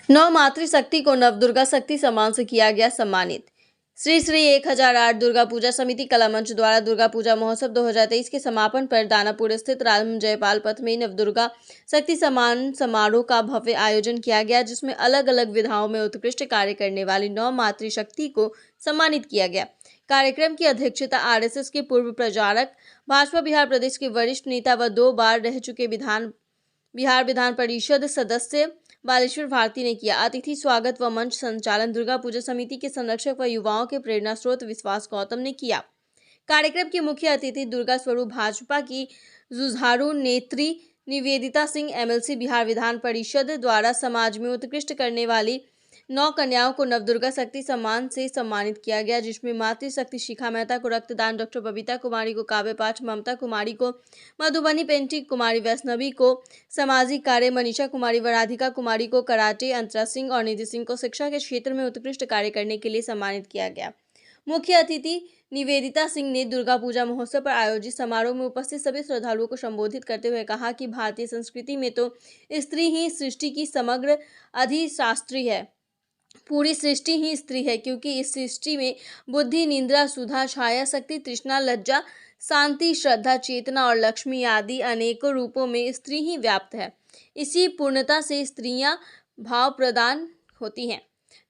नौ मातृशक्ति को नवदुर्गा शक्ति सम्मान से किया गया सम्मानित। श्री श्री 1008 दुर्गा पूजा समिति कला मंच द्वारा दुर्गा पूजा महोत्सव 2023 के समापन पर दानापुर स्थित राम जयपाल पथ में नवदुर्गा शक्ति सम्मान समारोह का भव्य आयोजन किया गया, जिसमें अलग अलग विधाओं में उत्कृष्ट कार्य करने वाली 9 मातृशक्ति को सम्मानित किया गया। कार्यक्रम की अध्यक्षता आरएसएस के पूर्व प्रचारक, भाजपा बिहार प्रदेश के वरिष्ठ नेता व 2 बार रह चुके बिहार विधान परिषद सदस्य बालेश्वर भारती ने किया। अतिथि स्वागत व मंच संचालन दुर्गा पूजा समिति के संरक्षक व युवाओं के प्रेरणा स्रोत विश्वास गौतम ने किया। कार्यक्रम के मुख्य अतिथि दुर्गा स्वरूप भाजपा की जुझारू नेत्री निवेदिता सिंह एमएलसी बिहार विधान परिषद द्वारा समाज में उत्कृष्ट करने वाली 9 कन्याओं को नवदुर्गा शक्ति सम्मान से सम्मानित किया गया, जिसमें मातृशक्ति शिखा मेहता को रक्तदान, डॉक्टर बबीता कुमारी को काव्य पाठ, ममता कुमारी को मधुबनी पेंटिंग, कुमारी वैष्णवी को सामाजिक कार्य, मनीषा कुमारी व राधिका कुमारी को कराटे, अंतरा सिंह और निधि सिंह को शिक्षा के क्षेत्र में उत्कृष्ट कार्य करने के लिए सम्मानित किया गया। मुख्य अतिथि निवेदिता सिंह ने दुर्गा पूजा महोत्सव पर आयोजित समारोह में उपस्थित सभी श्रद्धालुओं को संबोधित करते हुए कहा कि भारतीय संस्कृति में तो स्त्री ही सृष्टि की समग्र अधिशास्त्री है। पूरी सृष्टि ही स्त्री है, क्योंकि इस सृष्टि में बुद्धि, निंद्रा, सुधा, छाया, शक्ति, तृष्णा, लज्जा, शांति, श्रद्धा, चेतना और लक्ष्मी आदि अनेकों रूपों में स्त्री ही व्याप्त है। इसी पूर्णता से स्त्रियां भाव प्रदान होती हैं।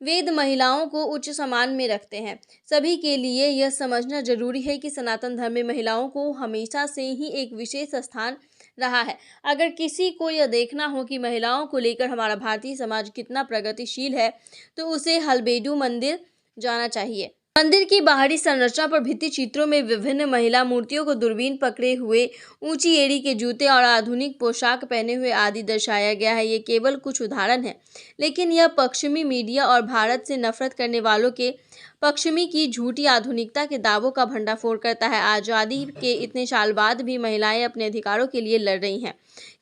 वेद महिलाओं को उच्च सम्मान में रखते हैं। सभी के लिए यह समझना जरूरी है कि सनातन धर्म में महिलाओं को हमेशा से ही एक विशेष स्थान रहा है। अगर किसी को यह देखना हो कि महिलाओं को लेकर हमारा भारतीय समाज कितना प्रगतिशील है, तो उसे हलबेडू मंदिर जाना चाहिए। मंदिर की बाहरी संरचना पर भित्ति चित्रों में विभिन्न महिला मूर्तियों को दूरबीन पकड़े हुए, ऊंची एड़ी के जूते और आधुनिक पोशाक पहने हुए आदि दर्शाया गया है। ये केवल कुछ उदाहरण है, लेकिन यह पश्चिमी मीडिया और भारत से नफरत करने वालों के पश्चिमी की झूठी आधुनिकता के दावों का भंडाफोड़ करता है। आज़ादी के इतने साल बाद भी महिलाएं अपने अधिकारों के लिए लड़ रही हैं।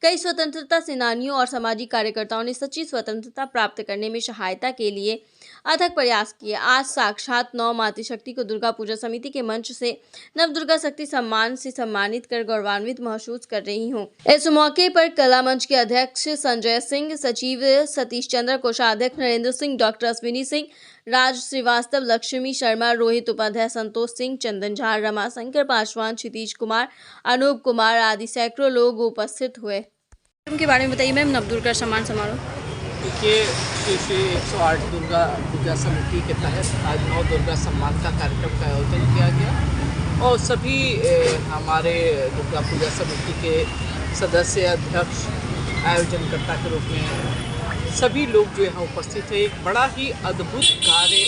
कई स्वतंत्रता सेनानियों और सामाजिक कार्यकर्ताओं ने सच्ची स्वतंत्रता प्राप्त करने में सहायता के लिए अथक प्रयास किए। आज साक्षात 9 मातृशक्ति को दुर्गा पूजा समिति के मंच से नवदुर्गा शक्ति सम्मान से सम्मानित कर गौरवान्वित महसूस कर रही हूँ। इस मौके पर कला मंच के अध्यक्ष संजय सिंह, सचिव सतीश चंद्र, कोषाध्यक्ष नरेंद्र सिंह, डॉक्टर अश्विनी सिंह, राज श्रीवास्तव, लक्ष्मी शर्मा, रोहित उपाध्याय, संतोष सिंह, चंदन झा, रमा शंकर पासवान, क्षितिज कुमार, अनूप कुमार आदि सैकड़ों लोग उपस्थित हुए। के बारे में बताइए मैम, नवदुर्गा सम्मान समारोह। देखिए, श्री 108 दुर्गा पूजा समिति के तहत आज 9 दुर्गा सम्मान का कार्यक्रम का आयोजन किया गया और सभी हमारे दुर्गा पूजा समिति के सदस्य, अध्यक्ष, आयोजनकर्ता के रूप में सभी लोग जो यहाँ उपस्थित है। एक बड़ा ही अद्भुत कार्य,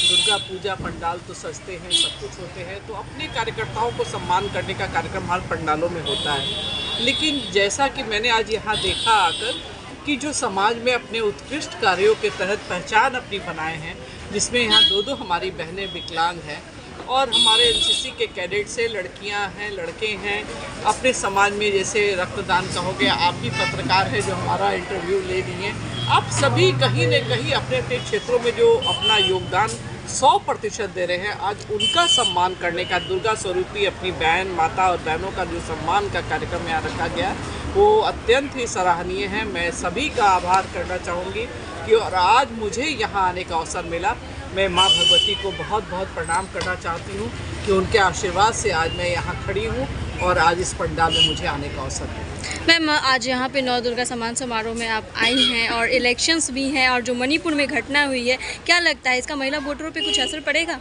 दुर्गा पूजा पंडाल तो सजते हैं, सब कुछ होते हैं, तो अपने कार्यकर्ताओं को सम्मान करने का कार्यक्रम हर पंडालों में होता है। लेकिन जैसा कि मैंने आज यहाँ देखा आकर कि जो समाज में अपने उत्कृष्ट कार्यों के तहत पहचान अपनी बनाए हैं, जिसमें यहाँ 2 हमारी बहनें विकलांग हैं और हमारे एनसीसी के कैडेट से लड़कियाँ हैं, लड़के हैं, अपने समाज में जैसे रक्तदान का हो गया, आप ही पत्रकार हैं जो हमारा इंटरव्यू ले रही हैं, आप सभी कहीं न कहीं अपने अपने क्षेत्रों में जो अपना योगदान 100% दे रहे हैं, आज उनका सम्मान करने का, दुर्गा स्वरूपी अपनी बहन, माता और बहनों का जो सम्मान का कार्यक्रम यहाँ रखा गया, वो अत्यंत ही सराहनीय है। मैं सभी का आभार करना चाहूँगी कि और आज मुझे यहाँ आने का अवसर मिला। मैं माँ भगवती को बहुत बहुत प्रणाम करना चाहती हूँ कि उनके आशीर्वाद से आज मैं यहाँ खड़ी हूँ और आज इस पंडाल में मुझे आने का अवसर मिला। मैम, आज यहाँ पे 9 दुर्गा सम्मान समारोह में आप आई हैं और इलेक्शंस भी हैं और जो मणिपुर में घटना हुई है, क्या लगता है इसका महिला वोटरों पे कुछ असर पड़ेगा?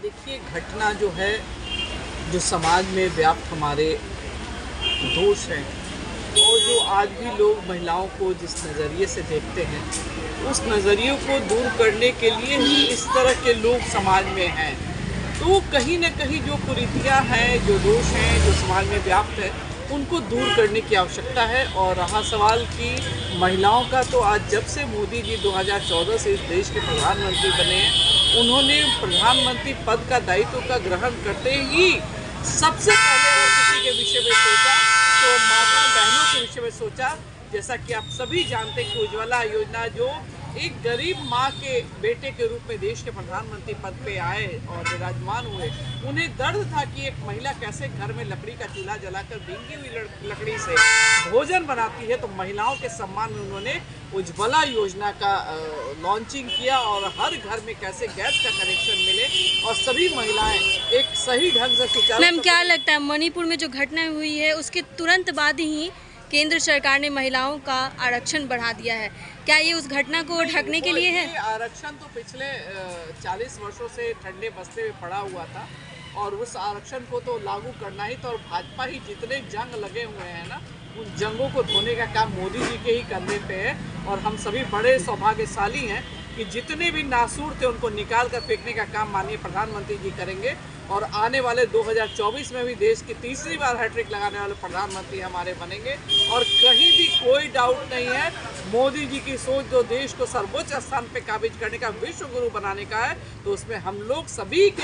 देखिए, घटना जो है, जो समाज में व्याप्त हमारे दोष हैं और जो आज भी लोग महिलाओं को जिस नज़रिए से देखते हैं, उस नज़रिए को दूर करने के लिए ही इस तरह के लोग समाज में हैं। तो कहीं न कहीं जो कुरीतियाँ हैं, जो दोष हैं, जो समाज में व्याप्त है, उनको दूर करने की आवश्यकता है। और रहा सवाल कि महिलाओं का, तो आज जब से मोदी जी 2014 से इस देश के प्रधानमंत्री बने हैं, उन्होंने प्रधानमंत्री पद का दायित्व का ग्रहण करते ही सबसे पहले और किसी के विषय में सोचा तो माता बहनों के विषय में सोचा। जैसा कि आप सभी जानते हैं कि उज्ज्वला योजना जो एक गरीब माँ के बेटे के रूप में देश के प्रधानमंत्री पद पे आए और विराजमान हुए, उन्हें दर्द था कि एक महिला कैसे घर में लकड़ी का चूल्हा जलाकर भींगी हुई लकड़ी से भोजन बनाती है। तो महिलाओं के सम्मान में उन्होंने उज्ज्वला योजना का लॉन्चिंग किया और हर घर में कैसे गैस का कनेक्शन मिले और सभी महिलाएं एक सही ढंग से सुचारू। मैम, क्या लगता है मणिपुर में जो घटना हुई है उसके तुरंत बाद ही केंद्र सरकार ने महिलाओं का आरक्षण बढ़ा दिया है, क्या ये उस घटना को ढकने के लिए है? ये आरक्षण तो पिछले 40 वर्षों से ठंडे बस्ते में पड़ा हुआ था और उस आरक्षण को तो लागू करना ही था। और भाजपा ही जितने जंग लगे हुए हैं ना, उन जंगों को धोने का काम मोदी जी के ही कंधे पे है। और हम सभी बड़े सौभाग्यशाली हैं कि जितने भी नासूर थे उनको निकाल कर फेंकने का काम माननीय प्रधानमंत्री जी करेंगे। और आने वाले 2024 में भी देश की तीसरी बार हैट्रिक लगाने वाले प्रधानमंत्री हमारे बनेंगे। और कहीं भी कोई डाउट नहीं है, मोदी जी की सोच जो देश को सर्वोच्च स्थान पे काबिज करने का, विश्व गुरु बनाने का है, तो उसमें हम लोग सभी के